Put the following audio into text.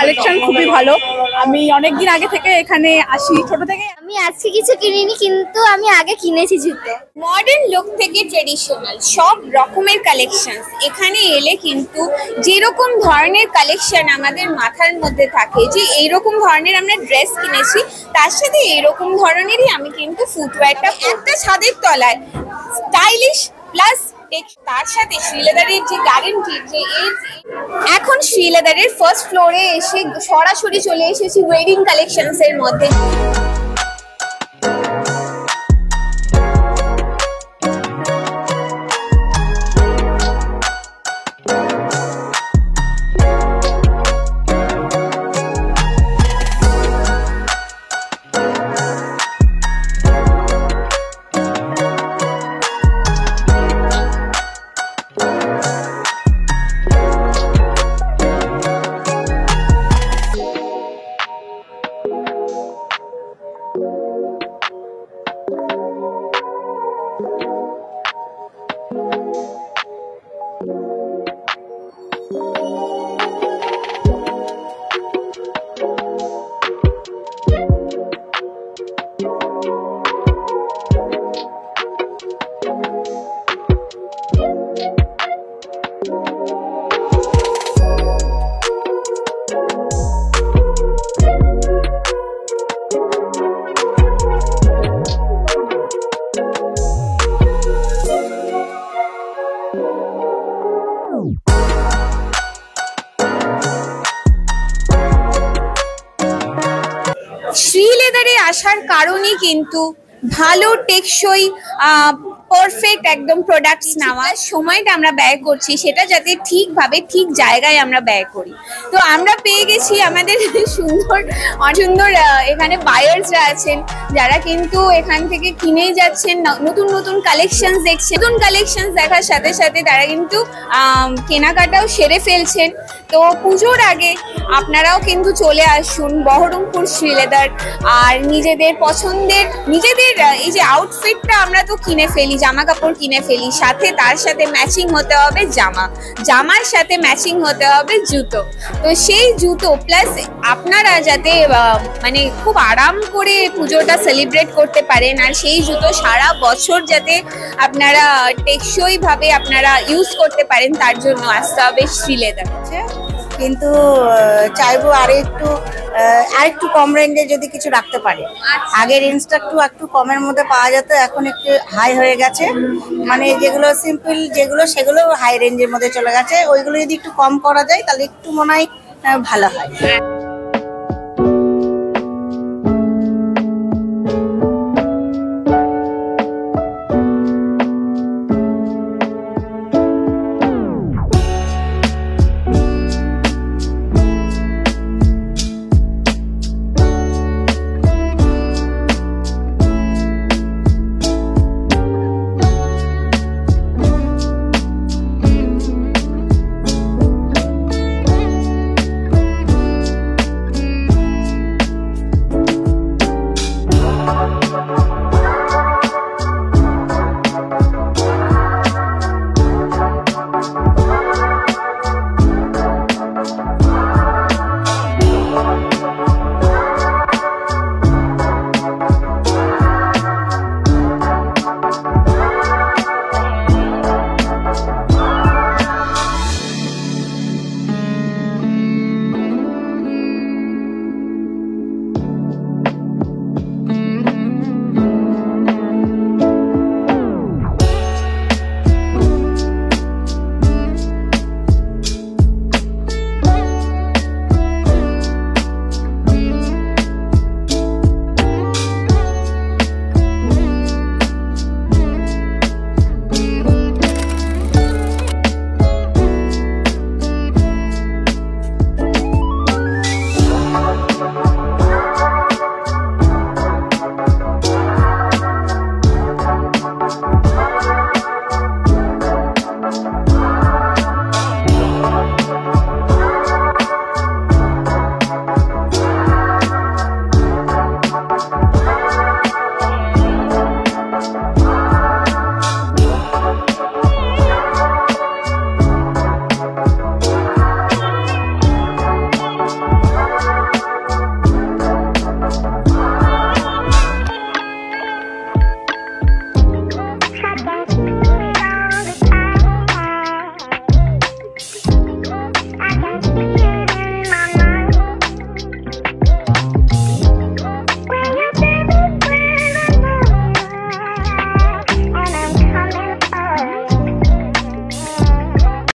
Collection খুবই ভালো। আমি অনেকদিন আগে থেকে এখানে আসি, ছোট থেকে। আমি আজকে কিছু কিনিনি, কিন্তু আমি আগে কিনেছি জুতো। মডার্ন লুক থেকে ট্রেডিশনাল সব রকমের কালেকশন এখানে এলে কিন্তু যেরকম ধরনের কালেকশন আমাদের মাথার মধ্যে থাকে যে এইরকম ধরনের আমরা ড্রেস কিনেছি, তার সাথে এরকম ধরনেরই আমি কিন্তু ফুটওয়্যারটা একটা ছাদের তলায় স্টাইলিশ প্লাস তার সাথে শ্রীলেদারের যে গ্যারান্টি যে এখন শ্রীলেদারের ফার্স্ট ফ্লোরে এসে সরাসরি চলে এসেছি ওয়েডিং কালেকশনস এর মধ্যে। শ্রীলেদারে আসার কারণই কিন্তু ভালো টেকসই পারফেক্ট একদম প্রোডাক্টস নেওয়ার সময়টা আমরা ব্যয় করছি সেটা যাতে ঠিকভাবে ঠিক জায়গায় আমরা ব্যয় করি। তো আমরা পেয়ে গেছি আমাদের সুন্দর সুন্দর এখানে বায়ার্সরা আছেন যারা কিন্তু এখান থেকে কিনেই যাচ্ছেন, নতুন নতুন কালেকশনস দেখছেন। নতুন কালেকশনস দেখার সাথে সাথে তারা কিন্তু কেনাকাটাও সেরে ফেলছেন। তো পুজোর আগে আপনারাও কিন্তু চলে আসুন বহরমপুর শ্রীলেদার, আর নিজেদের পছন্দের নিজেদের এই যে আউটফিটটা আমরা তো কিনে ফেলি, জামা কাপড় কিনে ফেলি, সাথে তার সাথে ম্যাচিং হতে হবে জামার সাথে ম্যাচিং হতে হবে জুতো। তো সেই জুতো প্লাস আপনারা যাতে মানে খুব আরাম করে পুজোটা সেলিব্রেট করতে পারেন, আর সেই জুতো সারা বছর যাতে আপনারা টেকসই ভাবে আপনারা ইউজ করতে পারেন, তার জন্য আসতে হবে শ্রীলেদার। কিন্তু চাইবো আরেকটু কম রেঞ্জে যদি কিছু রাখতে পারে। আগের রেঞ্জটা একটু কমের মধ্যে পাওয়া যেত, এখন একটু হাই হয়ে গেছে। মানে যেগুলো সিম্পল সেগুলো হাই রেঞ্জের মধ্যে চলে গেছে। ওইগুলো যদি একটু কম করা যায় তাহলে একটু মনে হয় ভালো হয়।